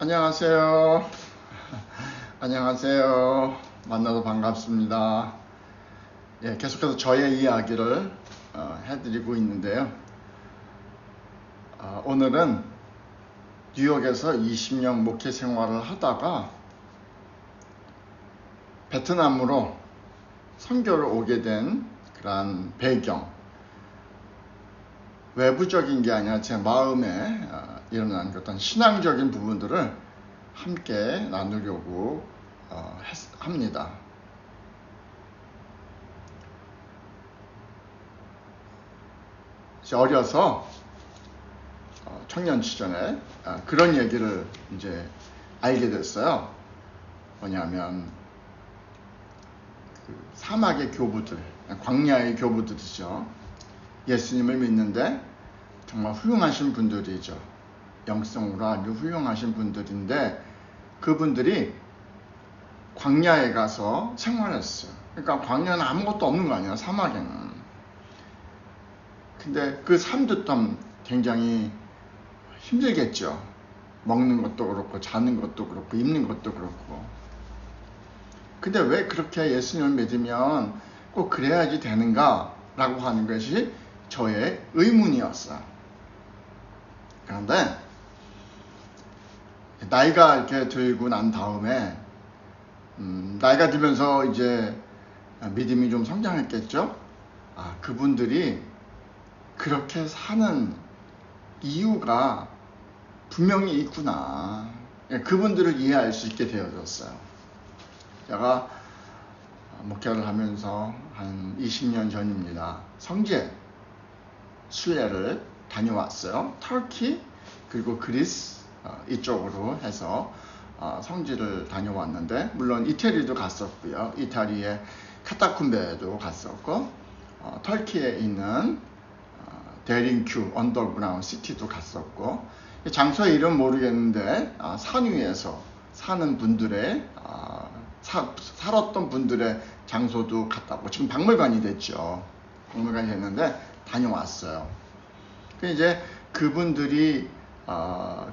안녕하세요. 안녕하세요. 만나서 반갑습니다. 예, 계속해서 저의 이야기를 해드리고 있는데요. 오늘은 뉴욕에서 20년 목회 생활을 하다가 베트남으로 선교를 오게 된 그런 배경, 외부적인 게 아니라 제 마음에 일어난 어떤 신앙적인 부분들을 함께 나누려고 합니다. 어려서 청년 시절에 그런 얘기를 이제 알게 됐어요. 뭐냐면 그 사막의 교부들, 광야의 교부들이죠. 예수님을 믿는데 정말 훌륭하신 분들이죠. 영성으로 아주 훌륭하신 분들인데 그분들이 광야에 가서 생활했어요. 그러니까 광야는 아무것도 없는 거 아니에요, 사막에는. 근데 그 삶도 좀 굉장히 힘들겠죠. 먹는 것도 그렇고 자는 것도 그렇고 입는 것도 그렇고. 근데 왜 그렇게 예수님을 믿으면 꼭 그래야지 되는가 라고 하는 것이 저의 의문이었어요. 그런데 나이가 이렇게 들고 난 다음에 나이가 들면서 이제 믿음이 좀 성장했겠죠. 그분들이 그렇게 사는 이유가 분명히 있구나. 그분들을 이해할 수 있게 되어졌어요. 제가 목회를 하면서 한 20년 전입니다. 성지에 순례를 다녀왔어요. 터키 그리고 그리스 이쪽으로 해서 성지를 다녀왔는데, 물론 이태리도 갔었고요. 이탈리아의 카타쿰베도 갔었고, 터키에 있는 데링큐 언더그라운드 시티도 갔었고, 장소의 이름 모르겠는데 산 위에서 사는 분들의 살았던 분들의 장소도 갔다고, 지금 박물관이 됐죠. 박물관이 됐는데 다녀왔어요. 이제 그분들이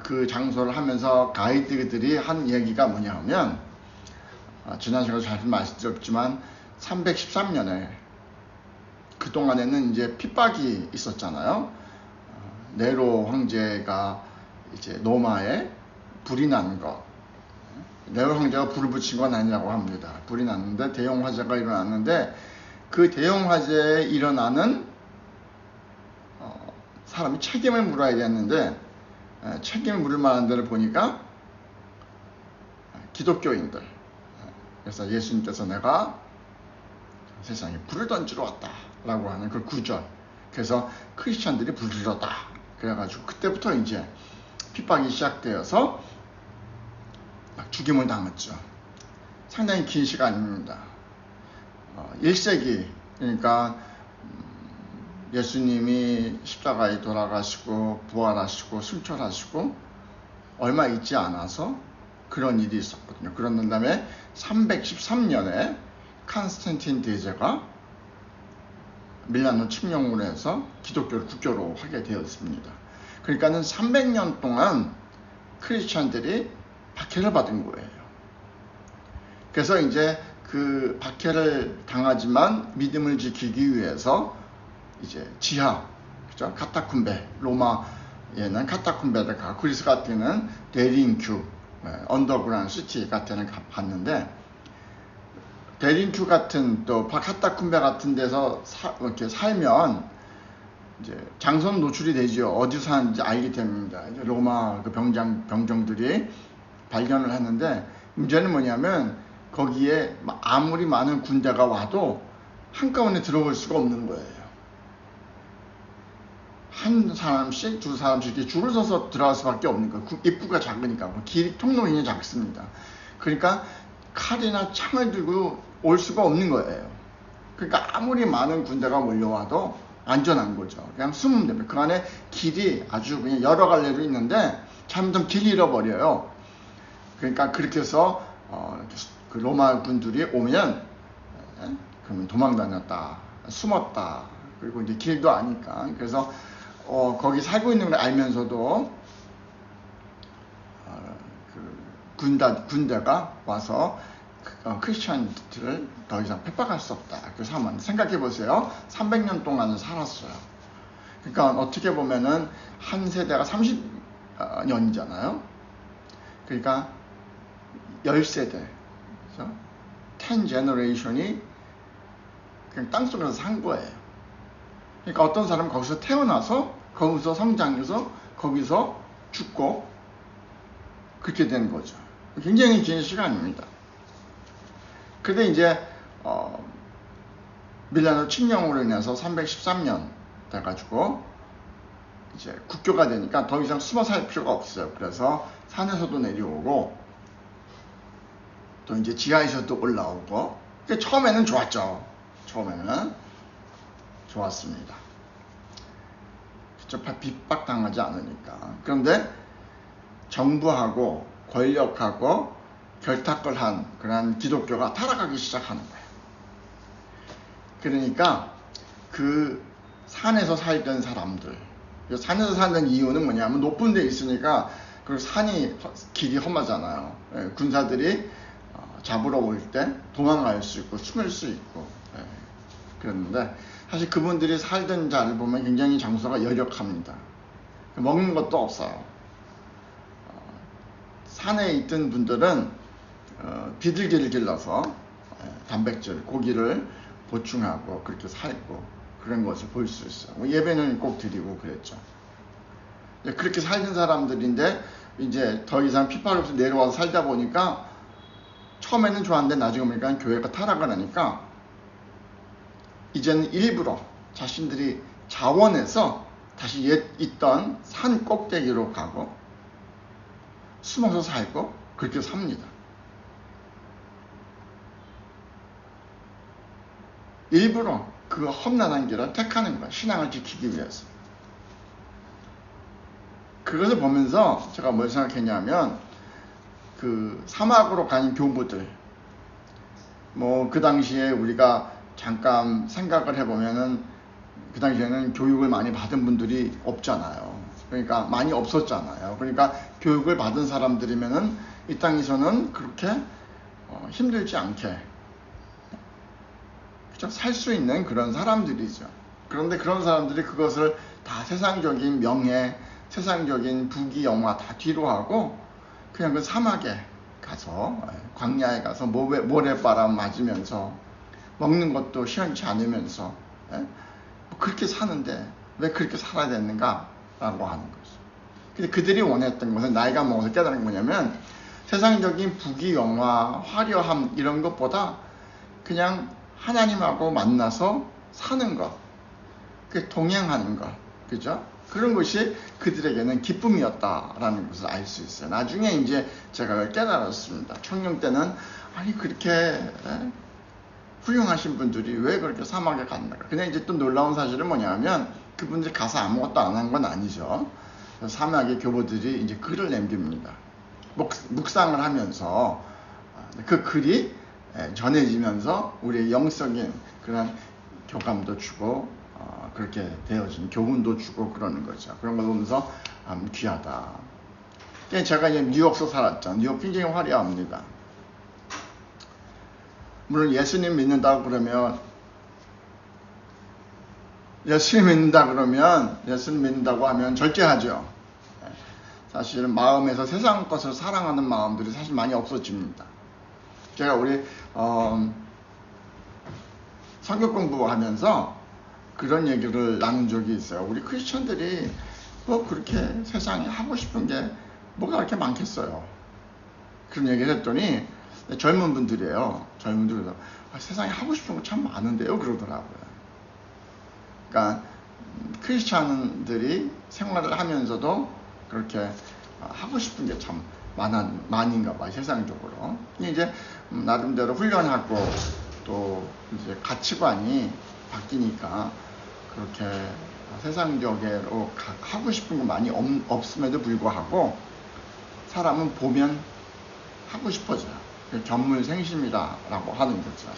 그 장소를 하면서 가이드들이 한 얘기가 뭐냐 하면, 지난 시간에 잘 말씀드렸지만 313년에 그동안에는 이제 핍박이 있었잖아요. 네로 황제가 이제 로마에 불이 난 것, 네로 황제가 불을 붙인 건 아니라고 합니다. 불이 났는데 대형 화재가 일어났는데, 그 대형 화재에 일어나는 사람이 책임을 물어야 되는데, 책임을 물을 만한 데를 보니까 기독교인들. 그래서 예수님께서 내가 세상에 불을 던지러 왔다 라고 하는 그 구절. 그래서 크리스찬들이 불을 질렀다. 그래가지고 그때부터 이제 핍박이 시작되어서 죽임을 당했죠. 상당히 긴 시간입니다. 1세기, 그러니까 예수님이 십자가에 돌아가시고 부활하시고 승천하시고 얼마 있지 않아서 그런 일이 있었거든요. 그런 다음에 313년에 콘스탄틴 대제가 밀라노 침공을 해서 기독교를 국교로 하게 되었습니다. 그러니까는 300년 동안 크리스찬들이 박해를 받은 거예요. 그래서 이제 그 박해를 당하지만 믿음을 지키기 위해서 이제 지하, 그죠? 카타쿰베, 로마에는 카타쿰베를 가고, 그리스 같은 경우는 데링큐, 언더그라운드 시티 같은 데는 갔는데, 데링큐 같은 또 카타쿰베 같은 데서 이렇게 살면 이제 장선 노출이 되죠. 어디서 사는지 알게 됩니다. 이제 로마 그 병정들이 발견을 하는데, 문제는 뭐냐면 거기에 아무리 많은 군대가 와도 한꺼번에 들어올 수가 없는 거예요. 한 사람씩 두 사람씩 이렇게 줄을 서서 들어갈 수밖에 없는 거예요. 입구가 작으니까. 통로인이 작습니다. 그러니까 칼이나 창을 들고 올 수가 없는 거예요. 그러니까 아무리 많은 군대가 몰려와도 안전한 거죠. 그냥 숨으면 됩니다. 그 안에 길이 아주 그냥 여러 갈래로 있는데 잘못하면 길이 잃어버려요. 그러니까 그렇게 해서 그 로마 군들이 오면 그러면 도망 다녔다, 숨었다, 그리고 이제 길도 아니까. 그래서 거기 살고 있는 걸 알면서도 그 군대가 와서 크리스천들을 더 이상 핍박할 수 없다. 그래서 한번 생각해 보세요. 300년 동안을 살았어요. 그러니까 어떻게 보면은 한 세대가 30년이잖아요. 그러니까 10세대, 그렇죠? 10 generation이 그냥 땅속에서 산 거예요. 그러니까 어떤 사람은 거기서 태어나서 거기서 성장해서 거기서 죽고 그렇게 된 거죠. 굉장히 긴 시간입니다. 근데 이제 밀라노 칙령으로 인해서 313년 돼가지고 이제 국교가 되니까 더 이상 숨어 살 필요가 없어요. 그래서 산에서도 내려오고 또 이제 지하에서도 올라오고. 처음에는 좋았죠. 처음에는 좋았습니다. 직접 핍박당하지 않으니까. 그런데 정부하고 권력하고 결탁을 한 그런 기독교가 타락하기 시작하는 거예요. 그러니까 그 산에서 살던 사람들, 산에서 사는 이유는 뭐냐면 높은 데 있으니까 그 산이 길이 험하잖아요. 군사들이 잡으러 올 때 도망갈 수 있고 숨을 수 있고 그랬는데, 사실 그분들이 살던 자를 보면 굉장히 장소가 열역합니다. 먹는 것도 없어요. 산에 있던 분들은 비둘기를 길러서 단백질, 고기를 보충하고 그렇게 살고 그런 것을 볼 수 있어요. 예배는 꼭 드리고 그랬죠. 그렇게 살던 사람들인데 이제 더 이상 핍박이 없이 내려와서 살다 보니까 처음에는 좋았는데 나중에 보니까 교회가 타락을 하니까 이제는 일부러 자신들이 자원해서 다시 옛 있던 산 꼭대기로 가고 숨어서 살고 그렇게 삽니다. 일부러 그 험난한 길을 택하는 거야. 신앙을 지키기 위해서. 그것을 보면서 제가 뭘 생각했냐면, 그 사막으로 간 교부들, 뭐 그 당시에 우리가 잠깐 생각을 해보면은 그 당시에는 교육을 많이 받은 분들이 없잖아요. 그러니까 많이 없었잖아요. 그러니까 교육을 받은 사람들이면은 이 땅에서는 그렇게 힘들지 않게 살 수 있는 그런 사람들이죠. 그런데 그런 사람들이 그것을 다 세상적인 명예, 세상적인 부귀 영화 다 뒤로 하고 그냥 그 사막에 가서, 광야에 가서 모래바람 맞으면서 먹는 것도 시원치 않으면서 그렇게 사는데 왜 그렇게 살아야 되는가 라고 하는 거죠. 근데 그들이 원했던 것은, 나이가 먹어서 깨달은 게 뭐냐면, 세상적인 부귀 영화, 화려함 이런 것보다 그냥 하나님하고 만나서 사는 것, 동행하는 것, 그죠? 그런 것이 그들에게는 기쁨이었다라는 것을 알 수 있어요. 나중에 이제 제가 깨달았습니다. 청년 때는 아니 그렇게 훌륭하신 분들이 왜 그렇게 사막에 갔는가. 근데 이제 또 놀라운 사실은 뭐냐면, 그분들이 가서 아무것도 안 한 건 아니죠. 사막의 교보들이 이제 글을 남깁니다. 묵상을 하면서 그 글이 전해지면서 우리의 영적인 그런 교감도 주고 그렇게 되어진 교훈도 주고 그러는 거죠. 그런 걸 보면서 귀하다. 제가 이제 뉴욕서 살았죠. 뉴욕 굉장히 화려합니다. 물론 예수님 믿는다고 그러면 예수님 믿는다고 하면 절제하죠. 사실은 마음에서 세상 것을 사랑하는 마음들이 사실 많이 없어집니다. 제가 우리 성경 공부하면서 그런 얘기를 나눈 적이 있어요. 우리 크리스천들이 뭐 그렇게 세상에 하고 싶은 게 뭐가 그렇게 많겠어요. 그런 얘기를 했더니 젊은 분들이에요. 젊은 분들이 세상에 하고 싶은 거 참 많은데요 그러더라고요. 그러니까 크리스천들이 생활을 하면서도 그렇게 하고 싶은 게 참 많은가 봐요, 세상적으로. 이제 나름대로 훈련하고 또 이제 가치관이 바뀌니까 그렇게 세상적으로 하고 싶은 거 많이 없음에도 불구하고 사람은 보면 하고 싶어져요. 견물생심이다라고 하는 거죠.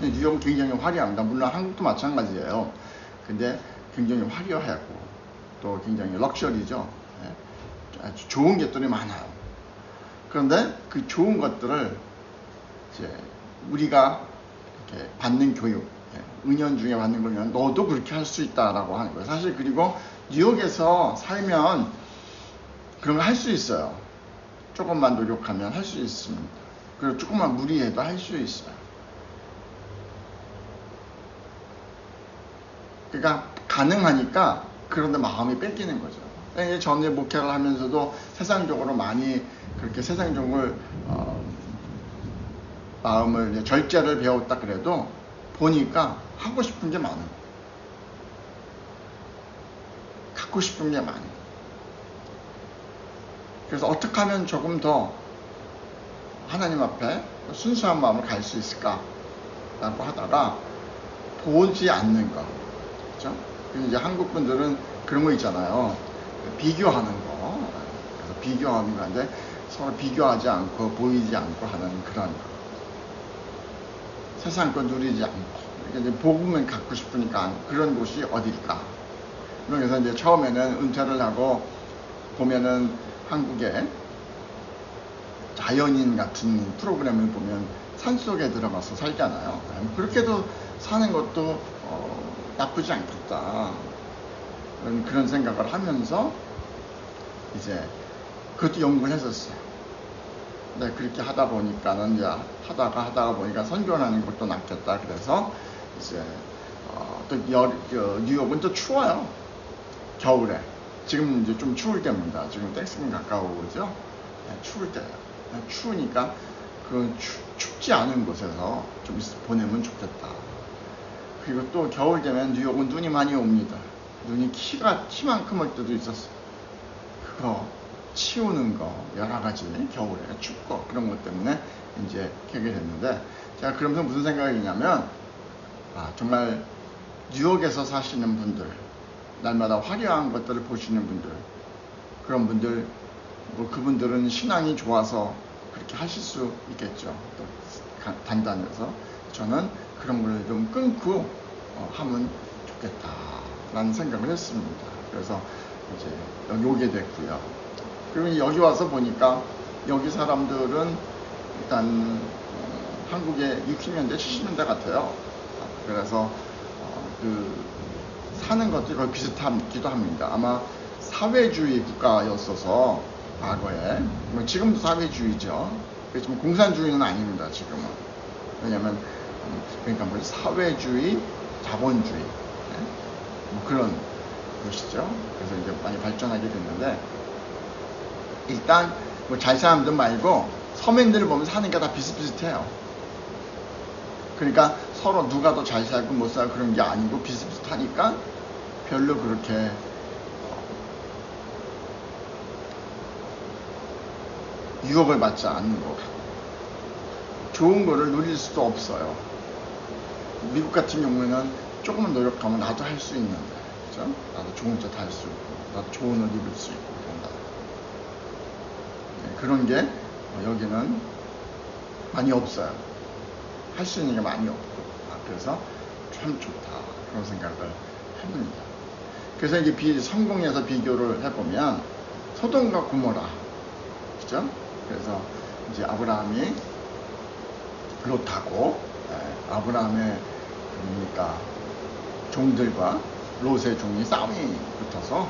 뉴욕은 굉장히 화려합니다. 물론 한국도 마찬가지예요. 근데 굉장히 화려하고 또 굉장히 럭셔리죠. 아주 좋은 것들이 많아요. 그런데 그 좋은 것들을 이제 우리가 이렇게 받는 교육, 은연중에 받는 거면 너도 그렇게 할 수 있다라고 하는 거예요. 사실 그리고 뉴욕에서 살면 그런 거 할 수 있어요. 조금만 노력하면 할 수 있습니다. 그리고 조금만 무리해도 할 수 있어요. 그러니까 가능하니까 그런데 마음이 뺏기는 거죠. 전에 목회를 하면서도 세상적으로 많이 그렇게 세상적으로 마음을 절제를 배웠다 그래도 보니까 하고 싶은 게 많아요. 갖고 싶은 게 많아요. 그래서 어떻게 하면 조금 더 하나님 앞에 순수한 마음을 갈 수 있을까? 라고 하다가 보지 않는 거. 그렇죠? 이제 한국 분들은 그런 거 있잖아요. 비교하는 거. 그래서 비교하는 건데 서로 비교하지 않고 보이지 않고 하는 그런 거. 세상 거 누리지 않고. 그러니까 이제 복음을 갖고 싶으니까 그런 곳이 어딜까? 그래서 이제 처음에는 은퇴를 하고 보면은 한국에 자연인 같은 프로그램을 보면 산속에 들어가서 살잖아요. 그렇게도 사는 것도 나쁘지 않겠다. 그런 생각을 하면서 이제 그것도 연구를 했었어요. 근데 그렇게 하다 보니까는 이제 하다가 보니까 선교하는 것도 낫겠다. 그래서 이제 또 뉴욕은 또 추워요. 겨울에. 지금 이제 좀 추울 때입니다. 지금 땡스긴 가까우죠. 네, 추울 때예요. 추우니까 그 춥지 않은 곳에서 좀 보내면 좋겠다. 그리고 또 겨울 되면 뉴욕은 눈이 많이 옵니다. 눈이 키만큼 올 때도 있었어요. 그거 치우는 거 여러 가지 겨울에 춥고 그런 것 때문에 이제 해결했는데 제가 그러면서 무슨 생각이 있냐면 정말 뉴욕에서 사시는 분들 날마다 화려한 것들을 보시는 분들 그런 분들 뭐 그분들은 신앙이 좋아서 그렇게 하실 수 있겠죠. 또 단단해서 저는 그런 걸 좀 끊고 하면 좋겠다라는 생각을 했습니다. 그래서 이제 여기 오게 됐고요. 그리고 여기 와서 보니까 여기 사람들은 일단 한국의 60년대, 70년대 같아요. 그래서 그 사는 것들이 거의 비슷하기도 합니다. 아마 사회주의 국가였어서 과거에 지금도 사회주의죠. 그렇지만 공산주의는 아닙니다. 지금은. 왜냐하면 그러니까 뭐 사회주의, 자본주의 뭐 그런 것이죠. 그래서 이제 많이 발전하게 됐는데 일단 뭐 잘 사는 분 말고 서민들을 보면 사는 게 다 비슷비슷해요. 그러니까 서로 누가 더 잘 살고 못 살고 그런 게 아니고 비슷비슷하니까 별로 그렇게 유혹을 받지 않는 것 같고 좋은 거를 누릴 수도 없어요. 미국 같은 경우에는 조금만 노력하면 나도 할 수 있는데 그죠? 나도 좋은 짓 할 수 있고 나도 좋은 옷 입을 수 있고 그런다. 네, 그런 게 여기는 많이 없어요. 할 수 있는 게 많이 없고 그래서 참 좋다 그런 생각을 해봅니다. 그래서 이제 성공에서 비교를 해보면 소돔과 고모라 그죠? 그래서 이제 아브라함이 롯하고 아브라함의 그러니까 종들과 롯의 종이 싸움이 붙어서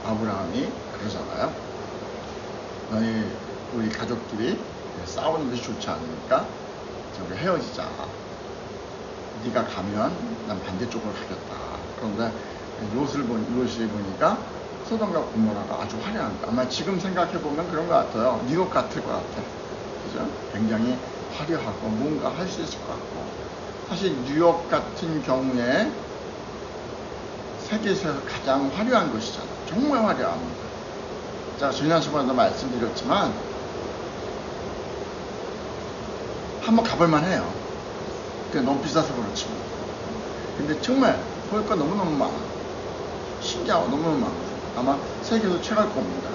아브라함이 그러잖아요. 너희 우리 가족끼리 싸우는 것이 좋지 않으니까 저기 헤어지자. 네가 가면 난 반대쪽으로 가겠다. 그런데 롯이 보니까 소돔과 고모라가 아주 화려한 거. 아마 지금 생각해보면 그런 것 같아요. 뉴욕 같을 것 같아. 그죠? 굉장히 화려하고 뭔가 할 수 있을 것 같고. 사실 뉴욕 같은 경우에 세계에서 가장 화려한 것이잖아요. 정말 화려합니다. 제가 지난 시간에도 말씀드렸지만 한번 가볼만 해요. 너무 비싸서 그렇지만. 근데 정말 볼 거 너무너무 많아. 신기하고 너무너무 많아. 아마 세계에서 최고일 겁니다.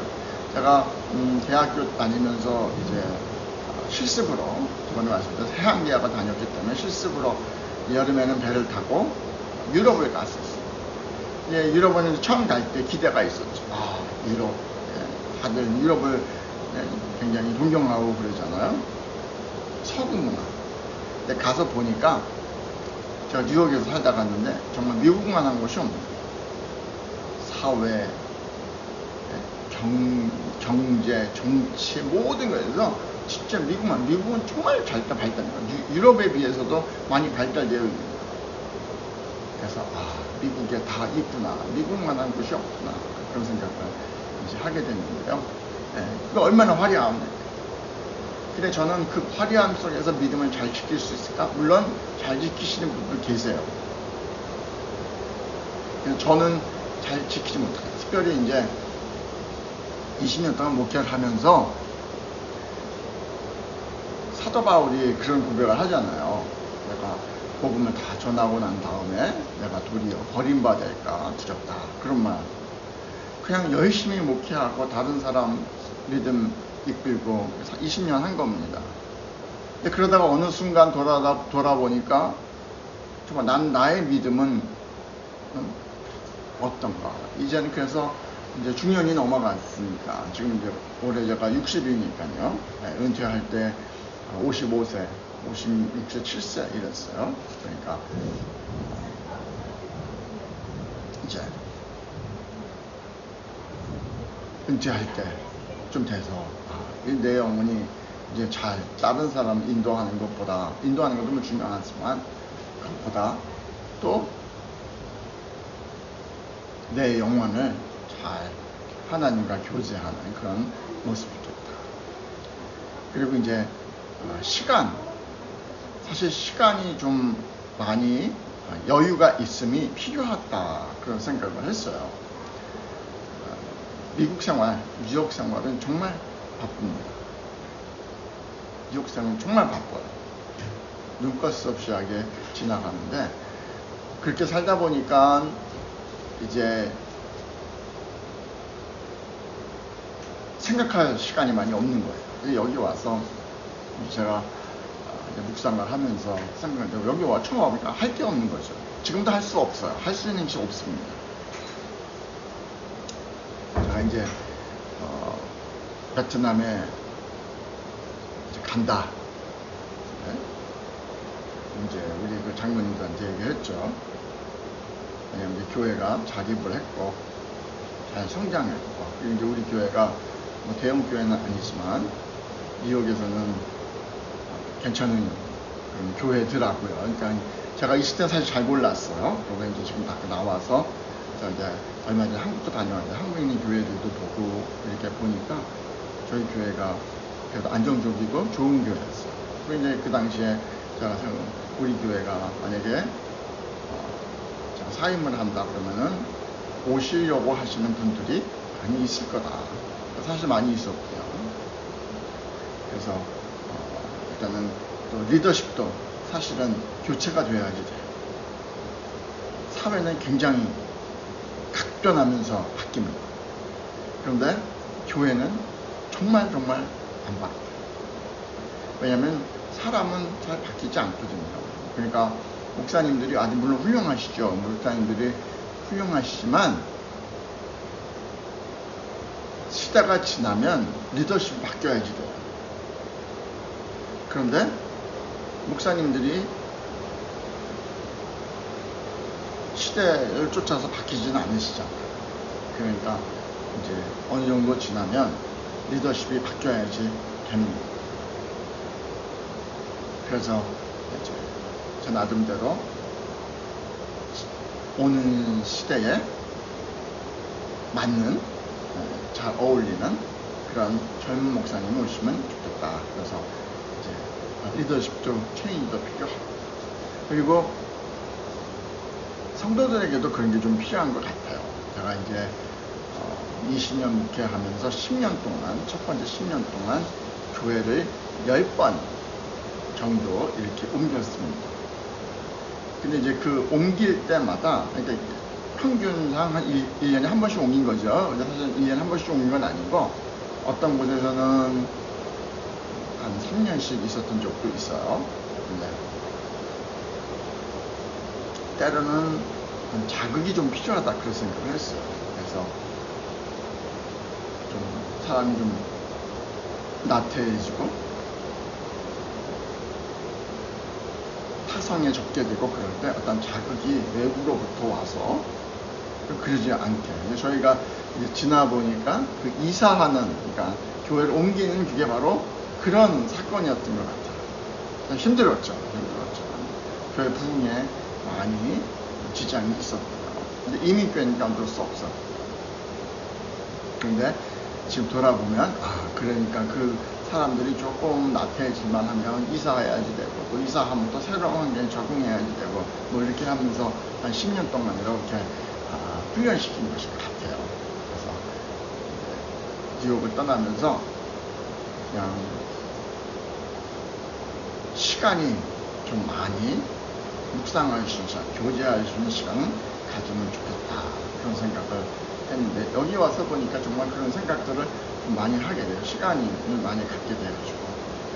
제가 대학교 다니면서 이제 실습으로 저번에 말씀드렸던 해양대학을 다녔기 때문에 실습으로 여름에는 배를 타고 유럽을 갔었어요. 예, 유럽은 처음 갈 때 기대가 있었죠. 유럽. 다들 유럽을 네, 굉장히 존경하고 그러잖아요. 서구 문화. 근데 가서 보니까 제가 뉴욕에서 살다 갔는데 정말 미국만 한 곳이 없는 거예요. 사회, 경제, 정치 모든 거에서 진짜 미국은 정말 발달된 거예요. 유럽에 비해서도 많이 발달되어 있는 거예요. 그래서 미국에 다 있구나, 미국만 한 곳이 없구나, 그런 생각을 이제 하게 됐는데요. 그 얼마나 화려합니까? 근데 저는 그 화려함 속에서 믿음을 잘 지킬 수 있을까? 물론 잘 지키시는 분들 계세요. 저는 잘 지키지 못해요. 특별히 이제 20년 동안 목회를 하면서 사도 바울이 그런 고백을 하잖아요. 내가 복음을 다 전하고 난 다음에 내가 도리어 버림받을까 두렵다, 그런 말. 그냥 열심히 목회하고 다른 사람 믿음 이끌고 20년 한 겁니다. 근데 그러다가 어느 순간 돌아보니까 정말 나의 믿음은 어떤가. 이제는 그래서 이제 중년이 넘어갔으니까 지금 이제 올해 제가 60이니까요. 은퇴할 때 55세, 56세, 7세 이랬어요. 그러니까 이제 은퇴할 때 좀 돼서 내 영혼이 이제 잘 다른 사람 인도하는 것보다, 인도하는 것도 중요하지만 그것보다 또 내 영혼을 잘 하나님과 교제하는 그런 모습이 좋다. 그리고 이제 사실 시간이 좀 많이 여유가 있음이 필요하다, 그런 생각을 했어요. 미국 생활, 뉴욕 생활은 정말 바쁩니다. 뉴욕 생활은 정말 바빠요. 눈꺼스 없이 하게 지나가는데, 그렇게 살다 보니까 이제 생각할 시간이 많이 없는 거예요. 여기 와서 제가 묵상을 하면서 생각하는데, 여기 처음 와보니까 할 게 없는 거죠. 지금도 할 수 없어요. 할 수 있는 것이 없습니다. 제가 이제 베트남에 이제 간다. 네? 이제 우리 그 장로님들한테 얘기했죠. 왜냐면 이제 교회가 자립을 했고 잘 성장했고, 그리고 이제 우리 교회가 뭐 대형 교회는 아니지만 뉴욕에서는 괜찮은 그런 교회더라고요. 그러니까 제가 20대 사실 잘 몰랐어요. 그리고 이제 지금 밖에 나와서 이제 얼마 전에 한국도 다녀왔는데 한국인 교회들도 보고 이렇게 보니까 저희 교회가 그래도 안정적이고 좋은 교회였어요. 그리고 이제 그 당시에 제가 우리 교회가 만약에 제가 사임을 한다 그러면은 오시려고 하시는 분들이 많이 있을 거다. 사실 많이 있었고요. 그래서 일단은 또 리더십도 사실은 교체가 돼야지 돼요. 사회는 굉장히 각변하면서 바뀝니다. 그런데 교회는 정말 안 바뀌어요. 왜냐하면 사람은 잘 바뀌지 않거든요. 그러니까 목사님들이 아주 물론 훌륭하시죠. 목사님들이 훌륭하시지만 시대가 지나면 리더십이 바뀌어야지 돼요. 그런데 목사님들이 시대를 쫓아서 바뀌지는 않으시잖아요. 그러니까 이제 어느 정도 지나면 리더십이 바뀌어야지 됩니다. 그래서 이제 제 나름대로 오는 시대에 맞는, 잘 어울리는 그런 젊은 목사님이 오시면 좋겠다. 그래서 이제 리더십도 체인도 필요하고, 그리고 성도들에게도 그런 게 좀 필요한 것 같아요. 제가 이제 20년 목회하면서 10년 동안, 첫 번째 10년 동안 교회를 10번 정도 이렇게 옮겼습니다. 근데 이제 그 옮길 때마다, 그러니까 평균상 한 1년에 한 번씩 옮긴 거죠. 근데 사실 1년에 한 번씩 옮긴 건 아니고, 어떤 곳에서는 한 3년씩 있었던 적도 있어요. 근데 때로는 자극이 좀 필요하다, 그런 생각을 했어요. 그래서 좀 사람이 좀 나태해지고 타성에 적게 되고 그럴 때 어떤 자극이 외부로부터 와서 그러지 않게 저희가 지나 보니까 그 이사하는 그러니까 교회를 옮기는 그게 바로 그런 사건이었던 것 같아요. 힘들었죠. 교회 부흥에 많이 지장이 있었고요. 근데 이민교회니까 어쩔 수 없었고. 근데 지금 돌아보면 그러니까 그 사람들이 조금 나태해질만 하면 이사해야지 되고 또 이사하면 또 새로운 환경에 적응해야지 되고 뭐 이렇게 하면서 한 10년 동안 이렇게 훈련시킨 것일 것 같아요. 그래서 뉴욕을 떠나면서 그냥 시간이 좀 많이 묵상할 수 있는 교제할 수 있는 시간을 가지면 좋겠다 그런 생각을 했는데 여기 와서 보니까 정말 그런 생각들을 좀 많이 하게 돼요. 시간을 많이 갖게 돼가지고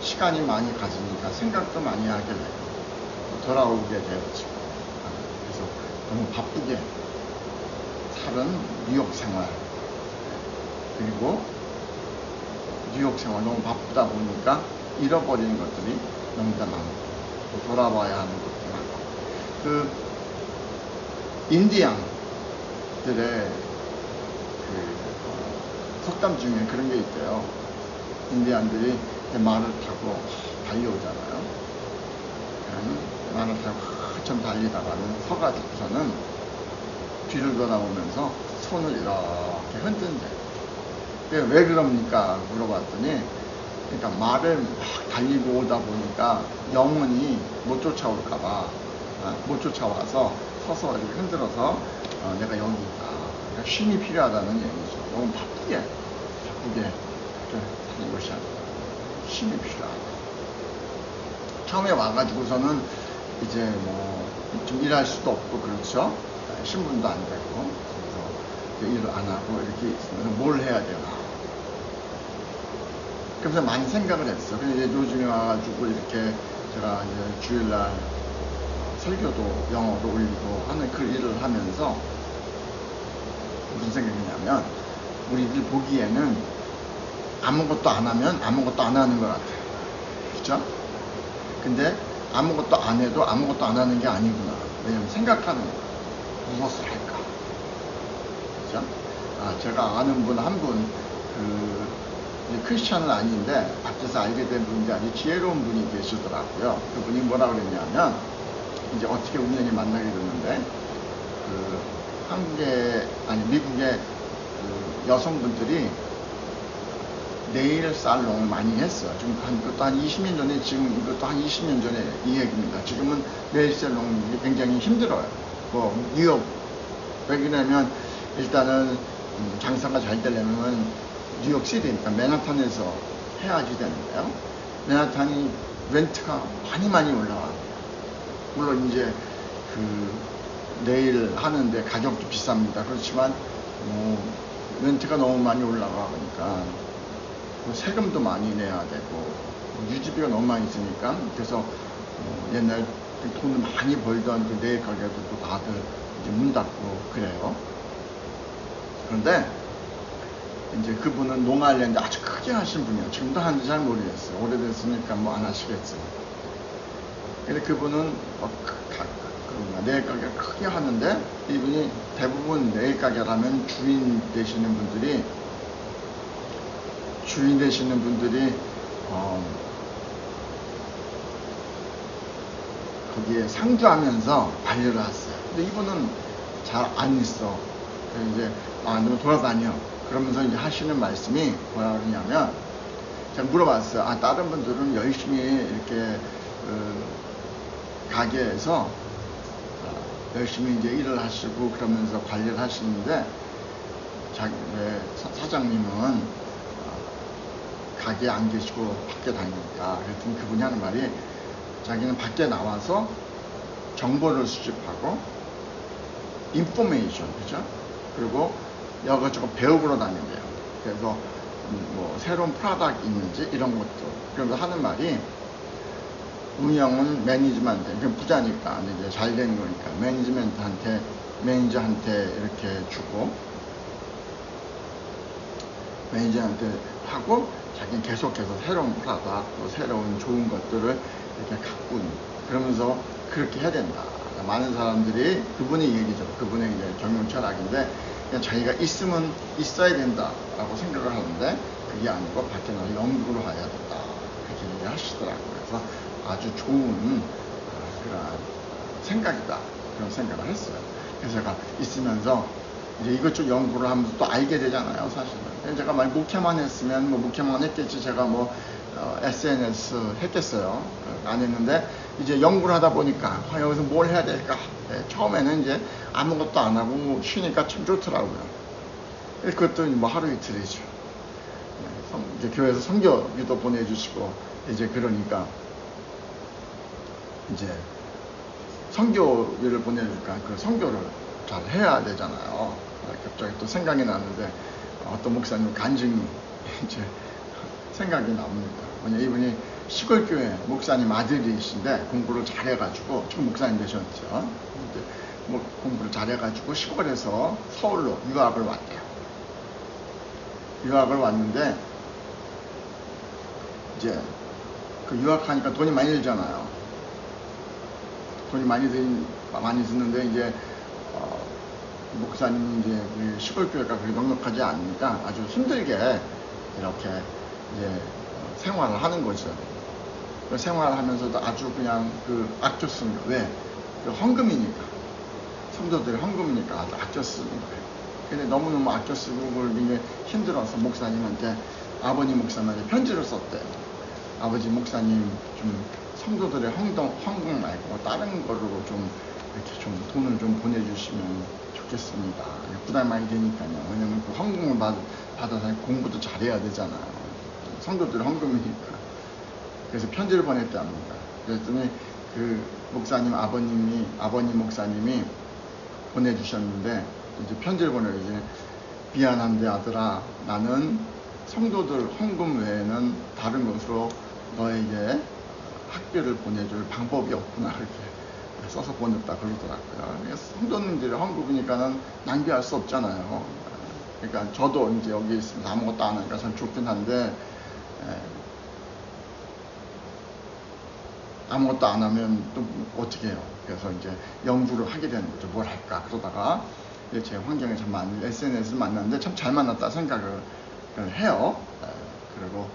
시간이 많이 가지니까 생각도 많이 하게 되고 돌아오게 되어지고 그래서 너무 바쁘게 사는 뉴욕 생활 그리고 뉴욕 생활 너무 바쁘다 보니까 잃어버리는 것들이 너무나 많고 돌아봐야 하는 것도 많고 그 인디안들의 속담 중에 그런 게 있대요. 인디안들이 말을 타고 달려오잖아요. 말을 타고 한참 달리다가는 서가지고서는 뒤를 돌아보면서 손을 이렇게 흔든대요. 왜 그럽니까? 물어봤더니 그러니까 말을 막 달리고 오다 보니까 영혼이 못 쫓아올까봐 못 쫓아와서 서서 이렇게 흔들어서 내가 여기 있다. 그러니까 쉼이 필요하다는 얘기죠. 너무 바쁘게 사는 것이 아니라 쉼이 필요하다. 처음에 와가지고서는 이제 뭐 좀 일할 수도 없고 그렇죠. 신분도 안 되고 그래서 일을 안 하고 이렇게 있으면 뭘 해야 되나. 그래서 많이 생각을 했어. 근데 이제 요즘에 와가지고 이렇게 제가 이제 주일날 설교도 영어로 올리고 하는 그 일을 하면서 무슨 생각이냐면 우리들 보기에는 아무것도 안 하면 아무것도 안 하는 것 같아요. 그죠? 근데 아무것도 안 해도 아무것도 안 하는 게 아니구나. 왜냐면 생각하는 거야. 무엇을 할까? 그죠? 제가 아는 분 한 분, 크리스찬은 아닌데 밖에서 알게 된 분인데 아주 지혜로운 분이 계시더라고요. 그분이 뭐라 그랬냐면 이제 어떻게 우연히 만나게 됐는데 미국의 여성분들이 네일 살롱을 많이 했어요. 지금 그것도 한 20년 전에 지금 이것도 한 20년 전에 이 얘기입니다. 지금은 네일 살롱이 굉장히 힘들어요. 뭐 뉴욕 왜 그러냐면 일단은 장사가 잘 되려면 뉴욕 시티니까 맨하탄에서 해야지 되는데요. 맨하탄이 렌트가 많이 올라와. 물론 이제 네일 하는데 가격도 비쌉니다. 그렇지만 렌트가 너무 많이 올라가니까 세금도 많이 내야 되고 유지비가 너무 많이 있으니까 그래서 옛날 돈을 많이 벌던 그 네일 가게들도 다들 이제 문 닫고 그래요. 그런데 이제 그분은 롱아일랜드 아주 크게 하신 분이에요. 지금도 하는지 잘 모르겠어요. 오래됐으니까 뭐 안 하시겠어요. 근데 그분은 네일 가게 크게 하는데 이분이 대부분 네일 가게라면 주인 되시는 분들이 거기에 상주하면서 관리를 했어요. 근데 이분은 잘 안 있어. 그래서 이제 너 돌아다녀. 그러면서 이제 하시는 말씀이 뭐라 그러냐면 제가 물어봤어요. 다른 분들은 열심히 이렇게 가게에서 열심히 이제 일을 하시고 그러면서 관리를 하시는데 사장님은 가게에 안 계시고 밖에 다니니까. 그랬더니 그분이 하는 말이 자기는 밖에 나와서 정보를 수집하고 인포메이션, 그죠? 그리고 여기저기 배우러 다닌대요. 그래서 뭐 새로운 프로덕트 있는지 이런 것도. 그러면서 하는 말이 운영은 매니지먼트, 부자니까 이제 잘 되는 거니까 매니저한테 이렇게 주고 매니저한테 하고 자기는 계속해서 새로운 프라다 또 새로운 좋은 것들을 이렇게 갖고 그러면서 그렇게 해야 된다. 많은 사람들이 그분의 얘기죠. 그분의 이제 경영 철학인데 그냥 자기가 있으면 있어야 된다라고 생각을 하는데 그게 아니고 밖에 나가 연구를 해야 된다. 그렇게 얘기하시더라고요. 그래서 아주 좋은 그런 생각이다. 그런 생각을 했어요. 그래서 제가 있으면서 이제 이것저것 연구를 하면서 또 알게 되잖아요, 사실은. 제가 만약 목회만 했으면 뭐 목회만 했겠지 제가 뭐 SNS 했겠어요. 안 했는데 이제 연구를 하다 보니까 여기서 뭘 해야 될까? 처음에는 이제 아무것도 안 하고 쉬니까 참 좋더라고요. 그것도 뭐 하루 이틀이죠. 이제 교회에서 선교기도 보내주시고 이제 그러니까 이제 선교를 보내니까 그 선교를 잘 해야 되잖아요. 갑자기 또 생각이 나는데 어떤 목사님 간증이 이제 생각이 납니다. 뭐냐 이분이 시골교회 목사님 아들이신데 공부를 잘해가지고 지금 목사님 되셨죠. 뭐 공부를 잘해가지고 시골에서 서울로 유학을 왔대요. 유학을 왔는데 이제 그 유학하니까 돈이 많이 들잖아요. 돈이 많이 드는데 이제 목사님 이제 그 시골교회가 그렇게 넉넉하지 않으니까 아주 힘들게 이렇게 이제 생활을 하는 거죠. 그 생활을 하면서도 아주 그냥 그 아껴 쓰는 거. 왜? 그 헌금이니까. 성도들이 헌금이니까 아주 아껴 쓰는 거예요. 근데 너무너무 아껴 쓰고 그걸 굉장히 힘들어서 목사님한테 아버님 목사님한테 편지를 썼대요. 아버지 목사님 좀 성도들의 헌금 말고 다른 거로 좀 이렇게 좀 돈을 좀 보내주시면 좋겠습니다. 부담이 많이 되니까요. 왜냐면 그 헌금을 받아서 공부도 잘해야 되잖아요. 성도들 헌금이니까. 그래서 편지를 보냈답니다. 그랬더니 그 목사님 아버님 목사님이 보내주셨는데 이제 편지를 보내고 이제 미안한데 아들아 나는 성도들 헌금 외에는 다른 것으로 너에게 학비를 보내줄 방법이 없구나 그렇게 써서 보냈다 그러더라고요. 성도님들이 헌금이니까는 낭비할 수 없잖아요. 그러니까 저도 이제 여기 있으면 아무것도 안 하니까 참 좋긴 한데 아무것도 안 하면 또 어떻게 해요? 그래서 이제 연구를 하게 되는 거죠. 뭘 할까? 그러다가 제 환경에 참 많은 SNS를 만났는데 참 잘 만났다 생각을 해요. 그리고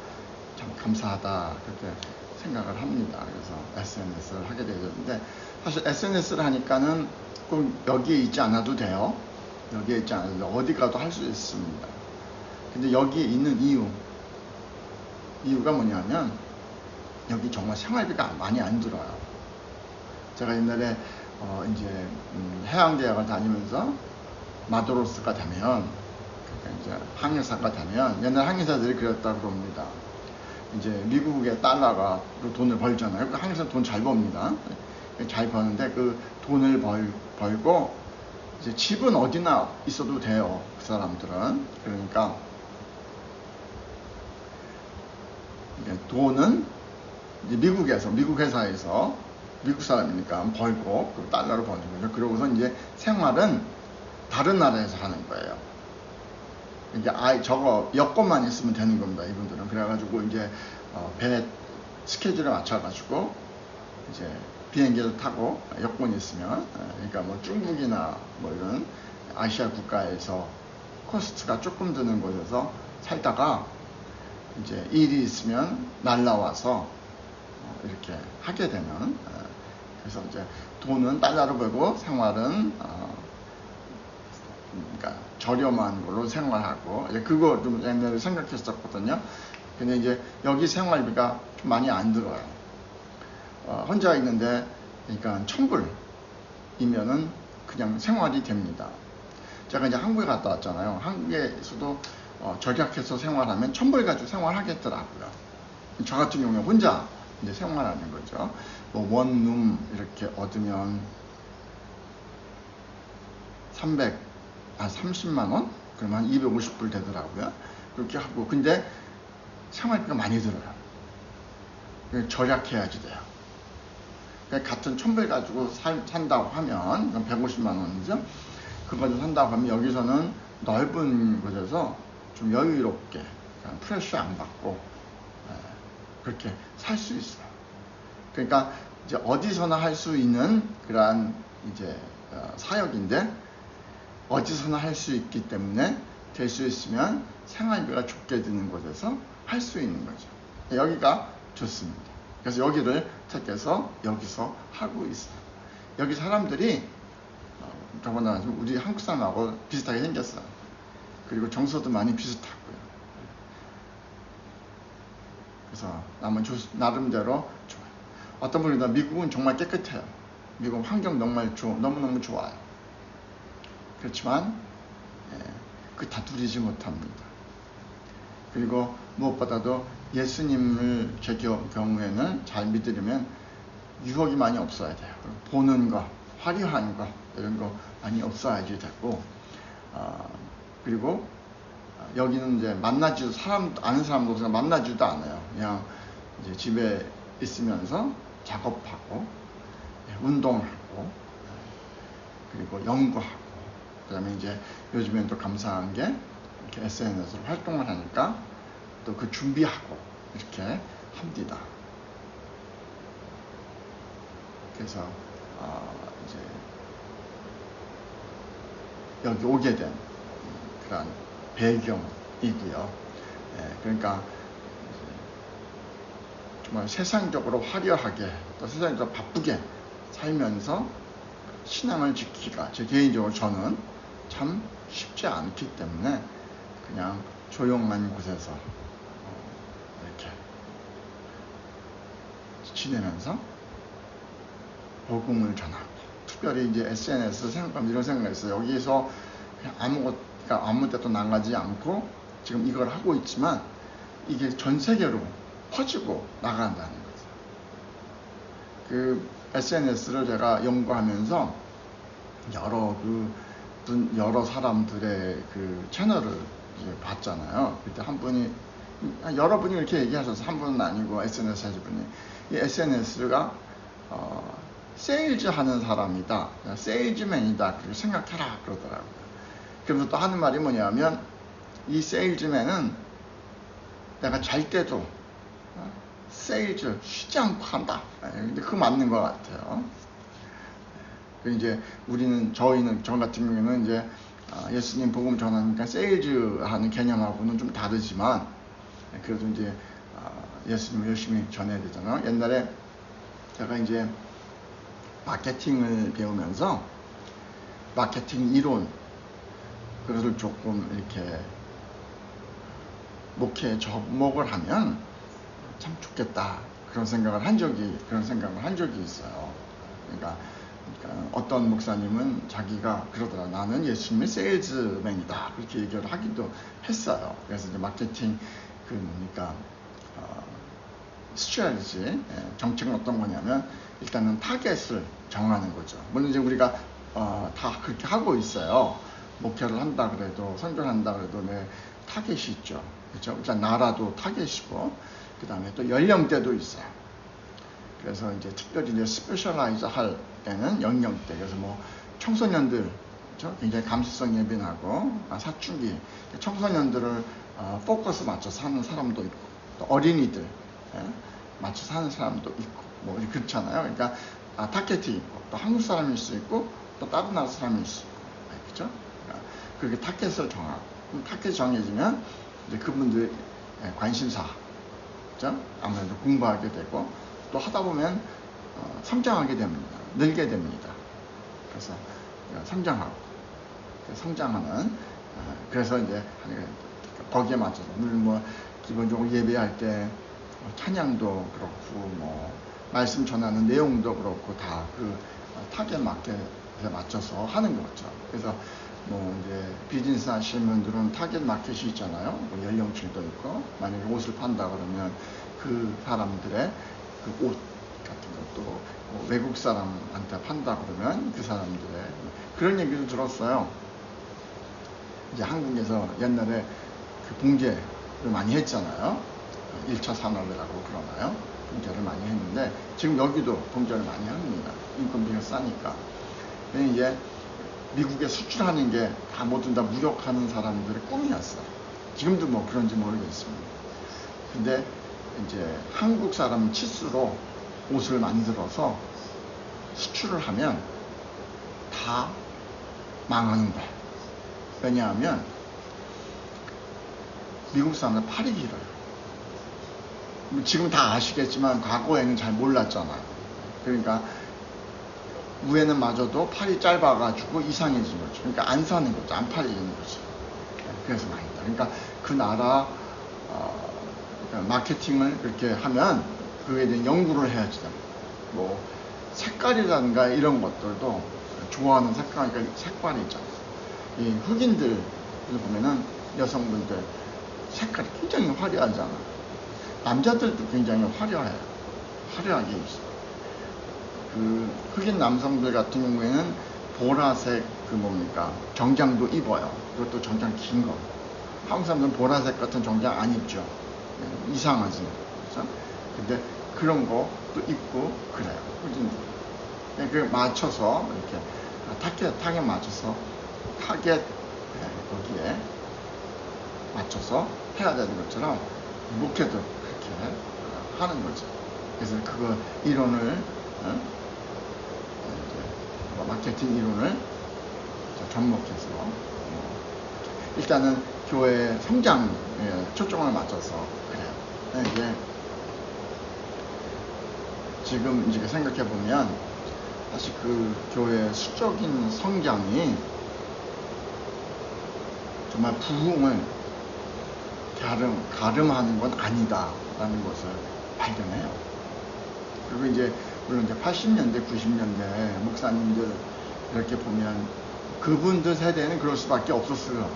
참 감사하다 그렇게 생각을 합니다. 그래서 SNS를 하게 되었는데 사실 SNS를 하니까는 꼭 여기에 있지 않아도 돼요. 여기에 있지 않아도 어디 가도 할 수 있습니다. 근데 여기에 있는 이유가 뭐냐면 여기 정말 생활비가 많이 안 들어요. 제가 옛날에 이제 해양대학을 다니면서 마도로스가 되면 그러니까 이제 항해사가 되면 옛날 항해사들이 그랬다고 그럽니다. 이제 미국의 달러가 돈을 벌잖아요. 그 항해사 돈 잘 법니다. 잘 버는데 그 돈을 벌고 이제 집은 어디나 있어도 돼요. 그 사람들은. 그러니까 돈은 이제 미국 회사에서 미국 사람이니까 벌고 그 달러로 버는 거죠. 그러고서 이제 생활은 다른 나라에서 하는 거예요. 이제 저거 여권만 있으면 되는 겁니다. 이분들은. 그래가지고 이제 배 스케줄에 맞춰가지고 이제 비행기를 타고 여권이 있으면 그러니까 뭐 중국이나 뭐 이런 아시아 국가에서 코스트가 조금 드는 곳에서 살다가 이제 일이 있으면 날라와서 이렇게 하게 되면 그래서 이제 돈은 달러로 벌고 생활은 그러니까 저렴한 걸로 생활하고 그거 좀 옛날에 생각했었거든요. 근데 이제 여기 생활비가 좀 많이 안 들어요. 혼자 있는데 그러니까 1,000불이면은 그냥 생활이 됩니다. 제가 이제 한국에 갔다 왔잖아요. 한국에서도 절약해서 생활하면 1,000불 가지고 생활하겠더라고요. 저 같은 경우에 혼자 이제 생활하는 거죠. 뭐 원룸 이렇게 얻으면 30만 원? 그러면 한 250불 되더라고요. 그렇게 하고 근데 생활비가 많이 들어요. 절약해야지 돼요. 같은 1,000불 가지고 산다고 하면 150만 원이죠. 그거 가지고 산다고 하면 여기서는 넓은 곳에서 좀 여유롭게 프레쉬 안 받고 그렇게 살 수 있어요. 그러니까 이제 어디서나 할 수 있는 그러한 이제 사역인데 어디서나 할 수 있기 때문에 될 수 있으면 생활비가 좋게 드는 곳에서 할 수 있는 거죠. 여기가 좋습니다. 그래서 여기를 택해서 여기서 하고 있어요. 여기 사람들이 더구나 우리 한국 사람하고 비슷하게 생겼어요. 그리고 정서도 많이 비슷하고요. 그래서 나름대로 좋아요. 어떤 분이 미국은 정말 깨끗해요. 미국 환경 너무너무 좋아요. 그렇지만 그 다 누리지 못합니다. 그리고 무엇보다도 예수님을 제 경우에는 잘 믿으려면 유혹이 많이 없어야 돼요. 보는 거, 화려한 거 이런 거 많이 없어야지 되고, 그리고 여기는 이제 아는 사람도 없어서 만나지도 않아요. 그냥 이제 집에 있으면서 작업하고 운동하고 그리고 연구하고, 그 다음에 이제 요즘엔 또 감사한 게 이렇게 SNS로 활동을 하니까 또 그 준비하고 이렇게 합니다. 그래서 이제 여기 오게 된 그런 배경이고요. 그러니까 정말 세상적으로 화려하게 또 세상적으로 바쁘게 살면서 신앙을 지키기가 제 개인적으로 저는 참 쉽지 않기 때문에 그냥 조용한 곳에서 이렇게 지내면서 복음을 전하고, 특별히 이제 SNS 생각하면 이런 생각이 있어요. 여기서 그냥 아무 데도 나가지 않고 지금 이걸 하고 있지만 이게 전 세계로 퍼지고 나간다는 거죠. 그 SNS를 제가 연구하면서 여러 사람들의 그 채널을 이제 봤잖아요. 그때 한 분이, 여러분이 이렇게 얘기하셔서 한 분은 아니고 SNS 하신 분이, 이 SNS가 세일즈 하는 사람이다, 세일즈맨이다, 그렇게 생각해라 그러더라고요. 그러면서 또 하는 말이 뭐냐면, 이 세일즈맨은 내가 잘 때도 세일즈 쉬지 않고 한다. 근데 그거 맞는 것 같아요. 이제 저 같은 경우에는 이제 예수님 복음 전하니까 세일즈 하는 개념하고는 좀 다르지만, 그래도 이제 예수님을 열심히 전해야 되잖아요. 옛날에 제가 이제 마케팅을 배우면서 마케팅 이론, 그것을 조금 이렇게 목회에 접목을 하면 참 좋겠다, 그런 생각을 한 적이 있어요. 그러니까 어떤 목사님은 자기가 그러더라, 나는 예수님의 세일즈맨이다, 그렇게 얘기를 하기도 했어요. 그래서 이제 마케팅 스트래티지, 정책은 어떤 거냐면 일단은 타겟을 정하는 거죠. 물론 이제 우리가 다 그렇게 하고 있어요. 목회를 한다 그래도, 선교를 한다 그래도 타겟이 있죠. 그렇죠? 일단 나라도 타겟이고, 그 다음에 또 연령대도 있어요. 그래서 이제 특별히 이제 스페셜라이즈 할 때는 연령대, 그래서 뭐 청소년들, 그렇죠? 굉장히 감수성 예민하고 사춘기 청소년들을 포커스 맞춰서 하는 사람도 있고, 또 어린이들 맞춰서 하는 사람도 있고, 뭐 그렇잖아요. 그러니까 타겟이 있고, 또 한국 사람일 수 있고, 또 다른 나라 사람일 수 있고, 그렇죠? 그러니까 그렇게 타겟을 정하고, 타겟이 정해지면 이제 그분들의 관심사, 그렇죠? 아무래도 공부하게 되고, 또 하다 보면 성장하게 됩니다. 늘게 됩니다. 그래서 성장하는, 그래서 이제 거기에 맞춰서, 물론 뭐 기본적으로 예배할 때 찬양도 그렇고, 뭐 말씀 전하는 내용도 그렇고, 다 그 타겟 마켓에 맞춰서 하는 거죠. 그래서 뭐 이제 비즈니스 하시는 분들은 타겟 마켓이 있잖아요. 뭐 연령층도 있고, 만약에 옷을 판다 그러면 그 사람들의 그 옷 같은 것도 뭐 외국 사람한테 판다 그러면 그 사람들의, 그런 얘기도 들었어요. 이제 한국에서 옛날에 그 봉제를 많이 했잖아요. 1차 산업이라고 그러나요? 봉제를 많이 했는데, 지금 여기도 봉제를 많이 합니다. 인건비가 싸니까. 이제 미국에 수출하는 게 다 모두 다 무역하는 사람들의 꿈이었어요. 지금도 뭐 그런지 모르겠습니다. 근데 이제 한국 사람 치수로 옷을 만들어서 수출을 하면 다 망하는 거야. 왜냐하면 미국 사람들 팔이 길어요. 지금 다 아시겠지만 과거에는 잘 몰랐잖아요. 그러니까 위에는 마저도 팔이 짧아가지고 이상해진 거죠. 그러니까 안 사는 거죠. 안 팔리는 거죠. 그래서 망했다. 그러니까 그 나라 그러니까 마케팅을 그렇게 하면 그에 대한 연구를 해야지. 뭐 색깔이라든가 이런 것들도 좋아하는 색깔, 그러니까 색깔이 있잖아요. 이 흑인들 보면은 여성분들 색깔이 굉장히 화려하잖아요. 남자들도 굉장히 화려해요. 화려하게 있어요. 그 흑인 남성들 같은 경우에는 보라색 그 뭡니까 정장도 입어요. 그것도 정장 긴 거. 한국 사람들은 보라색 같은 정장 안 입죠. 이상하지. 그렇죠? 근데 그런 것도 입고 그래요. 흑인들. 그 맞춰서 이렇게 타겟 맞춰서 타겟 거기에 맞춰서 해야 되는 것처럼 목회도 그렇게 하는 거죠. 그래서 그거 이론을 마케팅 이론을 접목해서 일단은 교회 성장에 초점을 맞춰서 그래요. 이게 지금 이제 생각해 보면 사실 그 교회의 수적인 성장이 정말 부흥을 가름하는 건 아니다라는 것을 발견해요. 그리고 이제 물론 이제 80년대, 90년대 목사님들 이렇게 보면 그분들 세대는 그럴 수밖에 없었어요.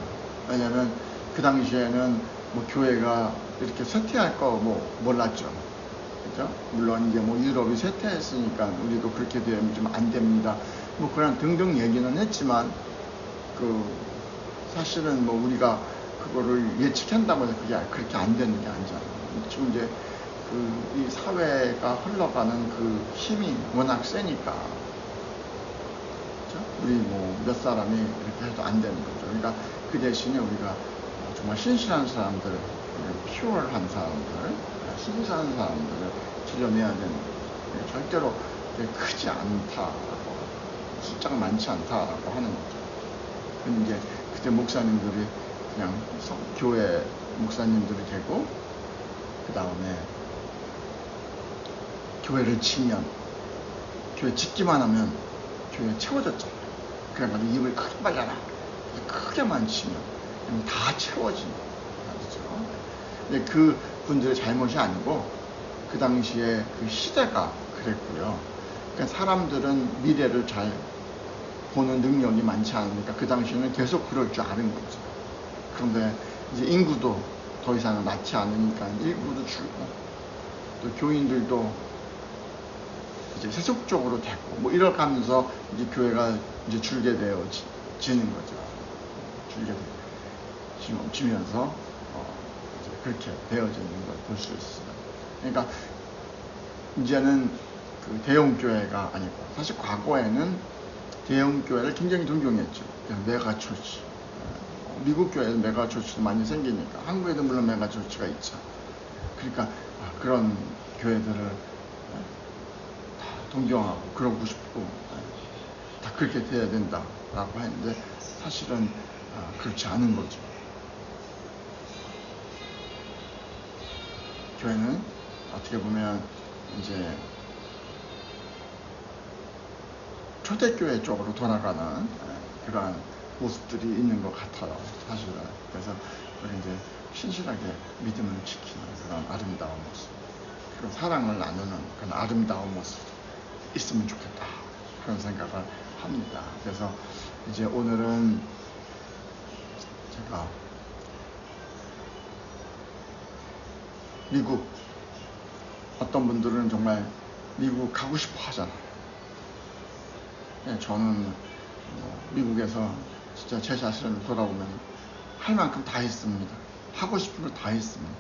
왜냐면 그 당시에는 뭐 교회가 이렇게 쇠퇴할 거 뭐 몰랐죠. 그죠? 물론 이제 뭐 유럽이 쇠퇴했으니까 우리도 그렇게 되면 좀 안 됩니다. 뭐 그런 등등 얘기는 했지만 그 사실은 뭐 우리가 그거를 예측한다고 해서 그게 그렇게 안 되는 게 아니잖아요. 지금 이제 이 사회가 흘러가는 그 힘이 워낙 세니까, 그렇죠? 우리 뭐 몇 사람이 이렇게 해도 안 되는 거죠. 그러니까 그 대신에 우리가 정말 신실한 사람들, 피어한 사람들, 신실한 사람들을 들여내야 되는 거죠. 절대로 크지 않다라고, 숫자가 많지 않다라고 하는 거죠. 근데 이제 그때 목사님들이 그냥 교회 목사님들이 되고, 그 다음에 교회를 치면, 교회 짓기만 하면 교회 채워졌잖아요. 그래가지고 입을 크게 벌려라. 크게만 치면 다 채워지는 거죠. 근데 그 분들의 잘못이 아니고 그 당시에 그 시대가 그랬고요. 그러니까 사람들은 미래를 잘 보는 능력이 많지 않으니까 그 당시에는 계속 그럴 줄 아는 거죠. 그런데 이제 인구도 더 이상 낳지 않으니까 인구도 줄고 또 교인들도 이제 세속적으로 되고 뭐 이렇게 하면서 이제 교회가 이제 줄게 되어지는 거죠. 줄게 되면서 이제 그렇게 되어지는 걸 볼 수 있어요. 그러니까 이제는 그 대형 교회가 아니고 사실 과거에는 대형 교회를 굉장히 존경했죠. 메가처치. 미국 교회에서 메가처치도 많이 생기니까 한국에도 물론 메가처치가 있죠. 그러니까 그런 교회들을 동경하고 그러고 싶고 다 그렇게 돼야 된다라고 했는데 사실은 그렇지 않은 거죠. 교회는 어떻게 보면 이제 초대교회 쪽으로 돌아가는 그러한 모습들이 있는 것 같아요. 사실은. 그래서 우리 이제 신실하게 믿음을 지키는 그런 아름다운 모습, 그런 사랑을 나누는 그런 아름다운 모습 있으면 좋겠다, 그런 생각을 합니다. 그래서 이제 오늘은 제가 미국, 어떤 분들은 정말 미국 가고 싶어 하잖아요. 저는 미국에서 진짜 제 자신을 돌아보면 할 만큼 다 했습니다. 하고 싶은 걸 다 했습니다.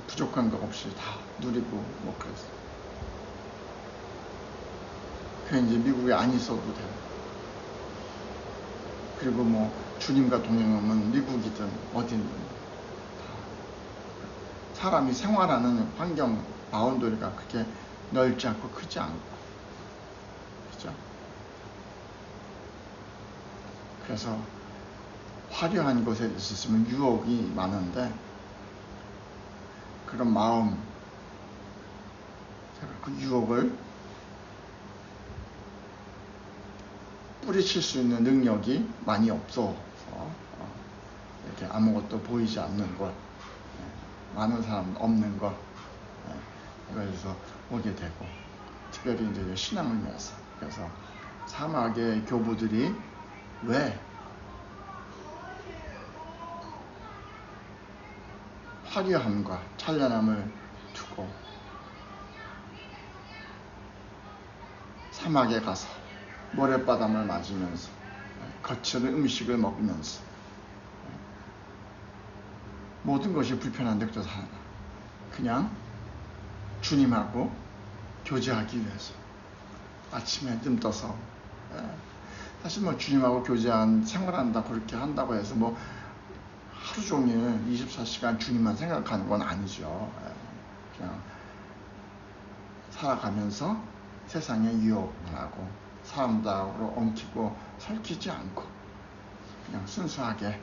부족한 거 없이 다 누리고 뭐 그랬어요. 그냥 이제 미국에 안 있어도 돼요. 그리고 뭐 주님과 동행하면 미국이든 어디든 다 사람이 생활하는 환경 바운더리가 그렇게 넓지 않고 크지 않고, 그죠? 그래서 화려한 곳에 있으면 유혹이 많은데, 그런 마음, 그 유혹을 뿌리칠 수 있는 능력이 많이 없어서 이렇게 아무것도 보이지 않는 곳, 많은 사람 없는 것, 그래서 오게 되고, 특별히 이제 신앙을 위해서. 그래서 사막의 교부들이 왜 화려함과 찬란함을 두고 사막에 가서 모래바람을 맞으면서 거칠은 음식을 먹으면서 모든 것이 불편한데 그저 사나, 그냥 주님하고 교제하기 위해서 아침에 뜸 떠서, 사실 뭐 주님하고 교제한 생활한다 그렇게 한다고 해서 뭐 하루 종일 24시간 주님만 생각하는 건 아니죠. 그냥 살아가면서 세상에 유혹하고 사람들하고 엉키고 설키지 않고 그냥 순수하게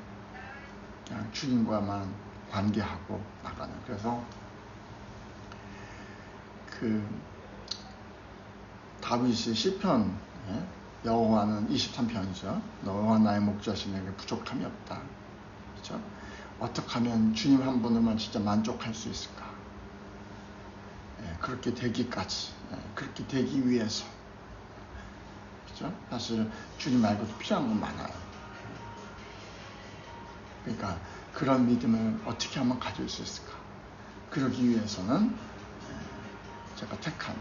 그냥 주님과만 관계하고 나가는. 그래서 그 다윗의 시편, 여호와는 23편이죠. 너와 나의 목자신 내게 부족함이 없다. 그렇죠? 어떻게 하면 주님 한 분을만 진짜 만족할 수 있을까? 그렇게 되기까지, 그렇게 되기 위해서, 그렇죠? 사실 주님 말고도 필요한 건 많아요. 그러니까 그런 믿음을 어떻게 하면 가질 수 있을까? 그러기 위해서는 제가 택한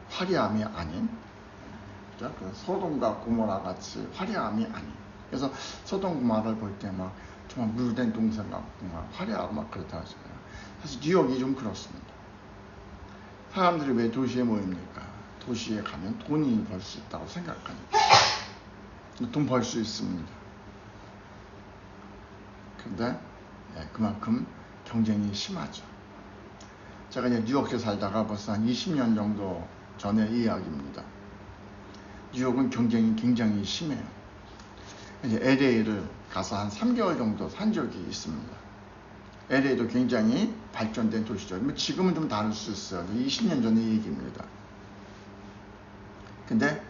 화려함이 아닌, 그렇죠? 소돔과 고모라 같이 화려함이 아닌. 그래서 소돔 고모라를 볼 때 막 정말 물된 동산 같고 막 화려하고 막 그렇다 하잖아요. 사실 뉴욕이 좀 그렇습니다. 사람들이 왜 도시에 모입니까? 도시에 가면 돈이 벌 수 있다고 생각하니까. 돈 벌 수 있습니다. 근데 그만큼 경쟁이 심하죠. 제가 이제 뉴욕에 살다가 벌써 한 20년 정도 전의 이야기입니다. 뉴욕은 경쟁이 굉장히 심해요. 이제 LA를 가서 한 3개월 정도 산 적이 있습니다. LA도 굉장히 발전된 도시죠. 지금은 좀 다를 수 있어요. 20년 전의 얘기입니다. 근데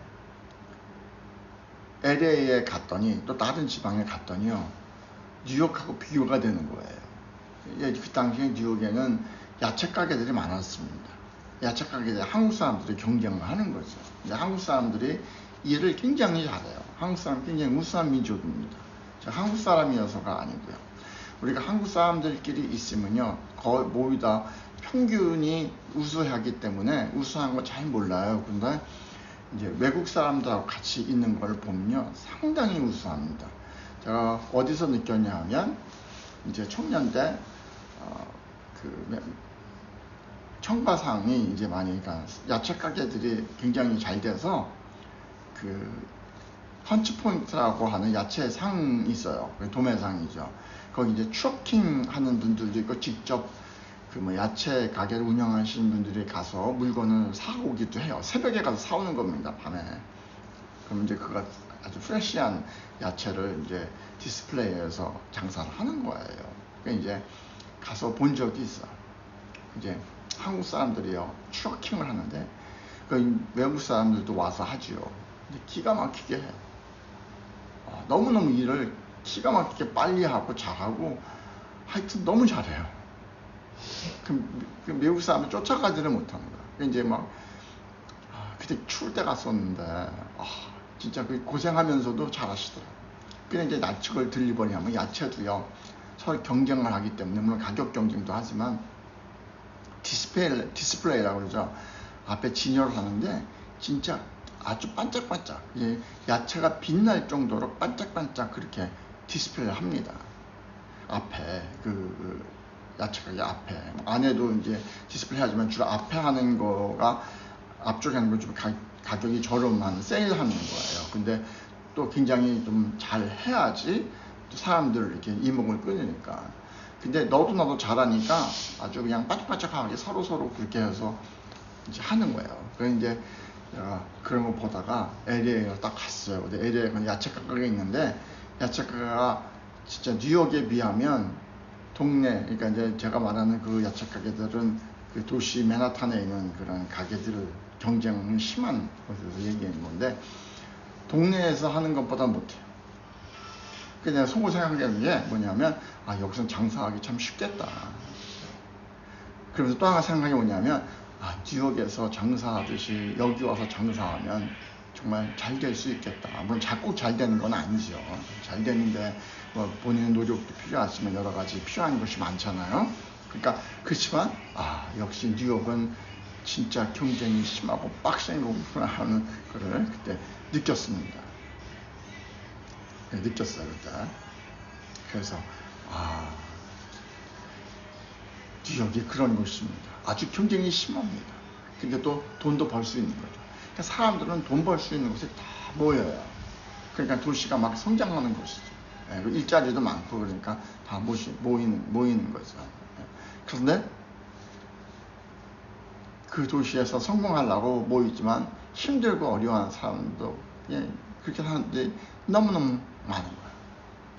LA에 갔더니, 또 다른 지방에 갔더니요, 뉴욕하고 비교가 되는 거예요. 그 당시에 뉴욕에는 야채 가게들이 많았습니다. 야채 가게들이 한국 사람들이 경쟁을 하는 거죠. 한국 사람들이 일을 굉장히 잘해요. 한국 사람은 굉장히 우수한 민족입니다. 제가 한국 사람이어서가 아니고요. 우리가 한국 사람들끼리 있으면요, 거의 모두 다 평균이 우수하기 때문에 우수한 거 잘 몰라요. 근데 이제 외국 사람들하고 같이 있는 걸 보면요, 상당히 우수합니다. 제가 어디서 느꼈냐 하면, 이제 청년 때, 청바상이 이제 많이, 그러니까 야채 가게들이 굉장히 잘 돼서, 펀치포인트라고 하는 야채 상이 있어요. 도매상이죠. 거기 이제 트럭킹 하는 분들도 있고, 직접 야채 가게를 운영하시는 분들이 가서 물건을 사오기도 해요. 새벽에 가서 사오는 겁니다, 밤에. 그럼 이제 그가 아주 프레시한 야채를 이제 디스플레이에서 장사를 하는 거예요. 그러니까 이제 가서 본 적이 있어. 이제 한국 사람들이요, 트럭킹을 하는데, 외국 사람들도 와서 하지요. 근데 기가 막히게 해요. 너무너무 일을 기가 막히게 빨리 하고 잘하고, 하여튼 너무 잘해요. 그 미국 사람은 쫓아가지를 못하는 거야. 이제 막 그때 추울 때 갔었는데 진짜 고생하면서도 잘하시더라고요. 근데 이제 야채를 딜리버리 하면 야채도요, 서로 경쟁을 하기 때문에, 물론 가격 경쟁도 하지만 디스플레이라고 그러죠. 앞에 진열을 하는데 진짜 아주 반짝반짝, 야채가 빛날 정도로 반짝반짝 그렇게 디스플레이를 합니다. 앞에 야채가게 앞에, 안에도 이제 디스플레이 하지만 주로 앞에 하는 거가, 앞쪽에 하는 거 좀 가격이 저렴한 세일하는 거예요. 근데 또 굉장히 좀 잘 해야지 또 사람들을 이렇게 이목을 끄니까. 근데 너도 나도 잘하니까 아주 그냥 빠짝빠짝하게 서로 그렇게 해서 이제 하는 거예요. 그래서 이제 그런 거 보다가 LA에 딱 갔어요. 근데 LA에 야채 가게가 있는데 야채 가게가 진짜 뉴욕에 비하면 동네, 그러니까 이제 제가 말하는 그 야채 가게들은 그 도시 맨하탄에 있는 그런 가게들 경쟁은 심한 곳에서 얘기하는 건데 동네에서 하는 것보다 못해요. 그냥 속으로 생각하는 게 뭐냐면 여기서 장사하기 참 쉽겠다. 그러면서 또 하나 생각이 뭐냐면 뉴욕에서 장사하듯이 여기 와서 장사하면 정말 잘 될 수 있겠다. 물론 자꾸 잘 되는 건 아니죠. 잘 되는데 뭐 본인의 노력도 필요하지만 여러 가지 필요한 것이 많잖아요. 그러니까 그렇지만 역시 뉴욕은 진짜 경쟁이 심하고 빡센 거구나 하는 거를 그때 느꼈습니다. 느꼈어요 그때. 그래서 뉴욕이 그런 곳입니다. 아주 경쟁이 심합니다. 근데 또 돈도 벌 수 있는 거죠. 그러니까 사람들은 돈 벌 수 있는 곳에 다 모여요. 그러니까 도시가 막 성장하는 곳이죠. 일자리도 많고 그러니까 다 모이는 거죠. 그런데 그 도시에서 성공하려고 모이지만 힘들고 어려워하는 사람도 그렇게 사람들이 너무너무 많은 거예요.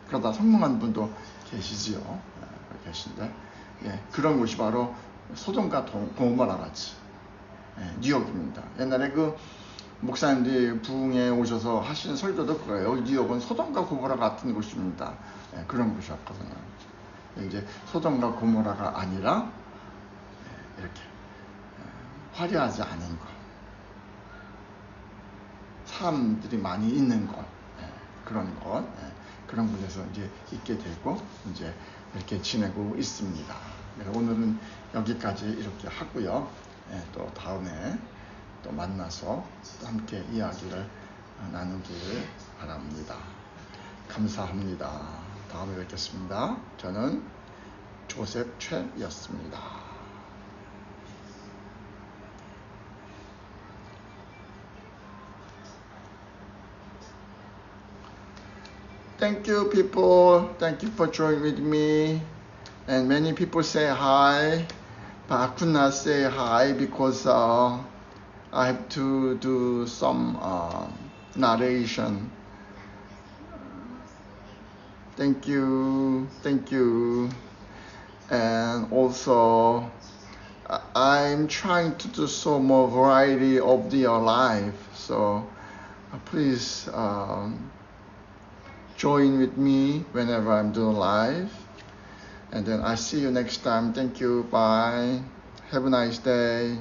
그러다 성공한 분도 계시지요. 계신데 그런 곳이 바로 소돔과 고모라 같이 뉴욕입니다. 옛날에 그 목사님들이 부흥에 오셔서 하시는 설교도 그거예요. 뉴욕은 소돔과 고모라 같은 곳입니다. 그런 곳이었거든요. 이제 소돔과 고모라가 아니라 이렇게 화려하지 않은 것, 사람들이 많이 있는 것, 그런 곳에서 이제 있게 되고 이제 이렇게 지내고 있습니다. 오늘은 여기까지 이렇게 하고요. 또 다음에 또 만나서 또 함께 이야기를 나누길 바랍니다. 감사합니다. 다음에 뵙겠습니다. 저는 조셉 최였습니다. Thank you, people. Thank you for joining with me. And many people say hi, but I could not say hi because I have to do some narration. Thank you. And also, I'm trying to do some more variety of your life. So please join with me whenever I'm doing live. And then I see you next time. Thank you. Bye. Have a nice day.